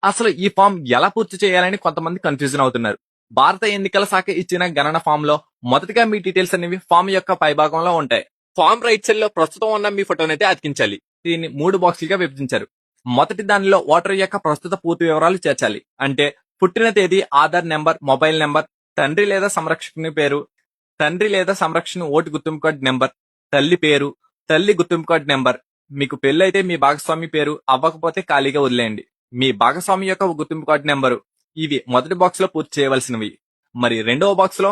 అసలు ఈ ఫామ్ ఎలా పూర్తి చేయాలని కొంతమంది కన్ఫ్యూజన్ అవుతున్నారు. భారత ఎన్నికల శాఖ ఇచ్చిన గణన ఫామ్ లో మొదటిగా మీ డీటెయిల్స్ అనేవి ఫామ్ యొక్క పైభాగంలో ఉంటాయి. ఫామ్ రైట్ సైడ్ లో ప్రస్తుతం ఉన్న మీ ఫోటోనైతే అతికించాలి. దీన్ని 3 బాక్సులుగా విభజించారు. మొదటి దానిలో ఓటర్ యొక్క ప్రస్తుత పూర్తి వివరాలు చేర్చాలి. అంటే పుట్టిన తేదీ, ఆధార్ నెంబర్, మొబైల్ నెంబర్, తండ్రి లేదా సంరక్షకుని పేరు, తండ్రి లేదా సంరక్షణ ఓటు గుర్తింపు కార్డు నెంబర్, తల్లి పేరు, తల్లి గుర్తింపు కార్డు నెంబర్. మీకు పెళ్ళైతే మీ భాగస్వామి పేరు, అవ్వకపోతే ఖాళీగా వదిలేయండి. మీ భాగస్వామి యొక్క గుర్తింపు కార్డు నెంబరు. ఇవి మొదటి బాక్స్ లో పూర్తి చేయవలసినవి. మరి రెండవ బాక్స్ లో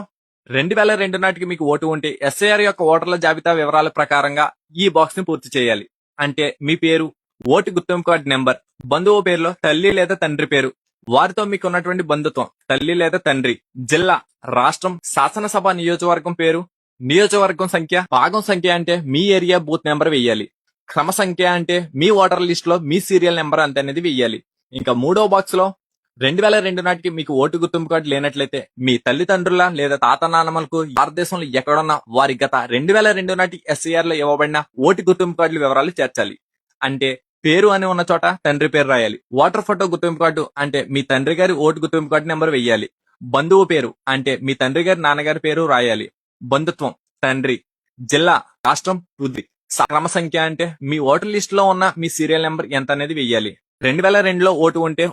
2002 నాటికి మీకు ఓటు ఉంటే ఎస్ఐఆర్ యొక్క ఓటర్ల జాబితా వివరాల ప్రకారంగా ఈ బాక్స్ ని పూర్తి చేయాలి. అంటే మీ పేరు, ఓటు గుర్తింపు కార్డు నెంబర్, బంధువు పేరులో తల్లి లేదా తండ్రి పేరు, వారితో మీకు ఉన్నటువంటి బంధుత్వం, తల్లి లేదా తండ్రి, జిల్లా, రాష్ట్రం, శాసనసభ నియోజకవర్గం పేరు, నియోజకవర్గం సంఖ్య, భాగం సంఖ్య అంటే మీ ఏరియా బూత్ నెంబర్ వెయ్యాలి. క్రమ సంఖ్య అంటే మీ ఓటర్ లిస్ట్ లో మీ సీరియల్ నెంబర్ అంత అనేది వెయ్యాలి. ఇంకా మూడో బాక్స్ లో 2002 నాటికి మీకు ఓటు గుర్తింపు కార్డు లేనట్లయితే మీ తల్లిదండ్రుల లేదా తాత నాన్నమ్మలకు భారతదేశంలో ఎక్కడున్నా వారి గత 2002 నాటి ఎస్ఐఆర్ లో ఇవ్వబడిన ఓటు గుర్తింపు కార్డుల వివరాలు చేర్చాలి. అంటే పేరు అని ఉన్న చోట తండ్రి పేరు రాయాలి. ఓటర్ ఫోటో గుర్తింపు కార్డు అంటే మీ తండ్రి గారి ఓటు గుర్తింపు కార్డు నెంబర్ వెయ్యాలి. బంధువు పేరు అంటే మీ తండ్రి గారి నాన్నగారి పేరు రాయాలి. బంధుత్వం తండ్రి, జిల్లా, రాష్ట్రం, వృద్ధి, క్రమ సంఖ్య అంటే మీ ఓటర్ లిస్ట్ లో ఉన్న మీ సీరియల్ నెంబర్ ఎంత అనేది వెయ్యాలి. 2002లో ఓటు ఉంటే